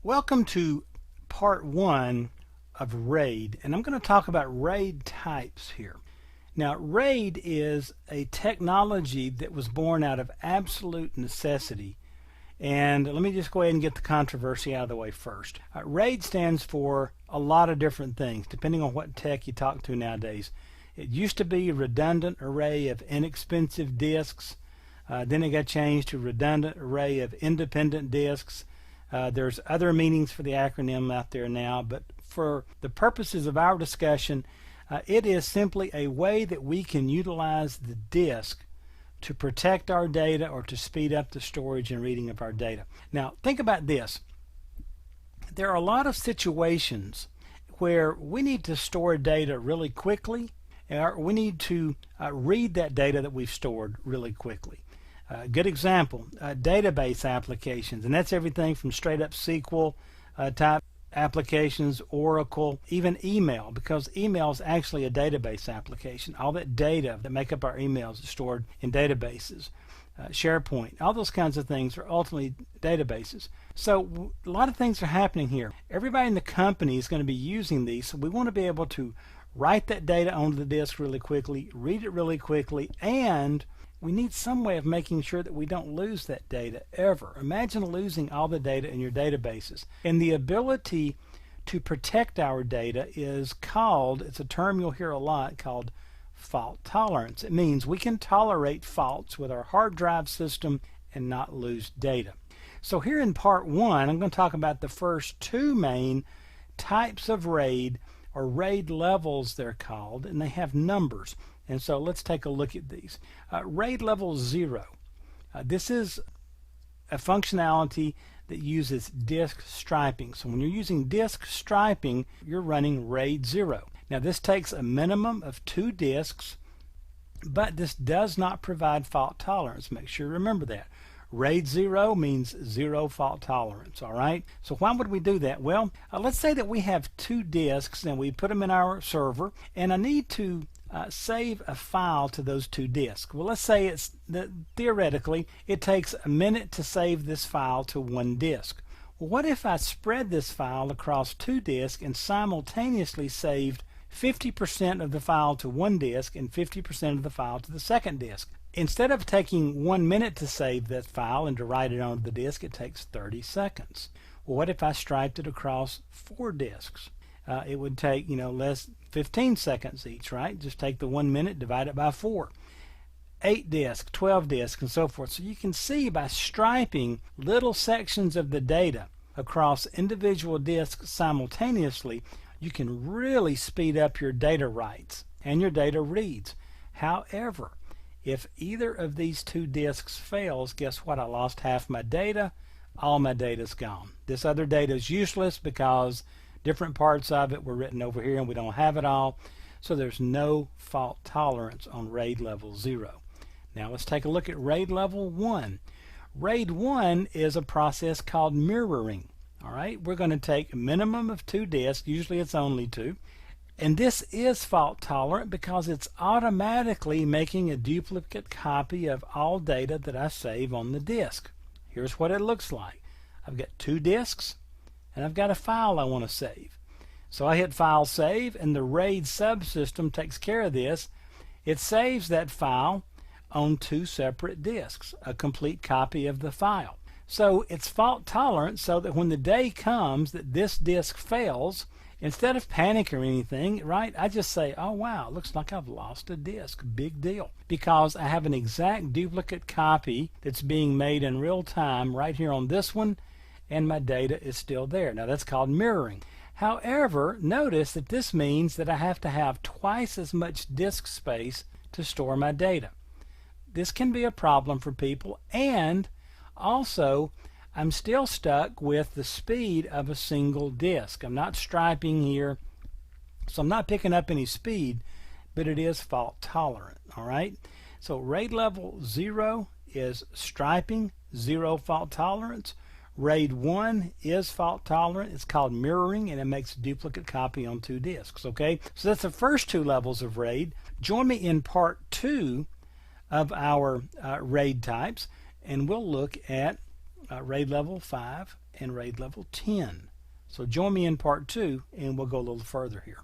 Welcome to part one of RAID, and I'm going to talk about RAID types here. Now, RAID is a technology that was born out of absolute necessity, and let me just go ahead and get the controversy out of the way first. RAID stands for a lot of different things, depending on what tech you talk to nowadays. It used to be a redundant array of inexpensive disks. Then it got changed to redundant array of independent disks. There's other meanings for the acronym out there now, but for the purposes of our discussion, it is simply a way that we can utilize the disk to protect our data or to speed up the storage and reading of our data. Now, think about this. There are a lot of situations where we need to store data really quickly, or we need to read that data that we've stored really quickly. Good example, database applications, and that's everything from straight up SQL type applications, Oracle, even email, because email is actually a database application. All that data that make up our emails is stored in databases. SharePoint, all those kinds of things are ultimately databases. So a lot of things are happening here. Everybody in the company is going to be using these, so we want to be able to write that data onto the disk really quickly, read it really quickly, and we need some way of making sure that we don't lose that data ever. Imagine losing all the data in your databases. And the ability to protect our data is called, it's a term you'll hear a lot, called fault tolerance. It means we can tolerate faults with our hard drive system and not lose data. So here in part one, I'm going to talk about the first two main types of RAID, or RAID levels they're called, and they have numbers. And so let's take a look at these. RAID level 0. This is a functionality that uses disk striping. So when you're using disk striping, you're running RAID 0. Now this takes a minimum of 2 disks, but this does not provide fault tolerance. Make sure you remember that. RAID 0 means zero fault tolerance, all right? So why would we do that? Well, let's say that we have 2 disks and we put them in our server, and I need to save a file to those 2 disks. Well, let's say theoretically it takes a minute to save this file to 1 disk. Well, what if I spread this file across 2 disks and simultaneously saved 50% of the file to 1 disk and 50% of the file to the second disk? Instead of taking 1 minute to save that file and to write it onto the disk, it takes 30 seconds. Well, what if I striped it across 4 disks? It would take, less 15 seconds each, right? Just take the 1 minute, divide it by 4. 8 disks, 12 disks, and so forth. So you can see by striping little sections of the data across individual disks simultaneously, you can really speed up your data writes and your data reads. However, if either of these 2 disks fails, guess what? I lost half my data. All my data is gone. This other data is useless because different parts of it were written over here and we don't have it all. So there's no fault tolerance on RAID level 0. Now let's take a look at RAID level 1. RAID 1 is a process called mirroring. All right, we're going to take a minimum of 2 disks. Usually it's only 2. And this is fault tolerant because it's automatically making a duplicate copy of all data that I save on the disk. Here's what it looks like. I've got 2 disks and I've got a file I want to save. So I hit File Save, and the RAID subsystem takes care of this. It saves that file on 2 separate disks, a complete copy of the file. So it's fault tolerant so that when the day comes that this disk fails, instead of panic or anything, right, I just say, oh wow, looks like I've lost a disk. Big deal. Because I have an exact duplicate copy that's being made in real time right here on this one, and my data is still there. Now that's called mirroring. However, notice that this means that I have to have twice as much disk space to store my data. This can be a problem for people, and also I'm still stuck with the speed of a single disk. I'm not striping here, so I'm not picking up any speed, but it is fault tolerant. All right, so RAID level 0 is striping, 0 fault tolerance. RAID 1 is fault tolerant. It's called mirroring, and it makes a duplicate copy on 2 disks. Okay, so that's the first 2 levels of RAID. Join me in part 2 of our RAID types, and we'll look at RAID level 5 and RAID level 10. So join me in part 2 and we'll go a little further here.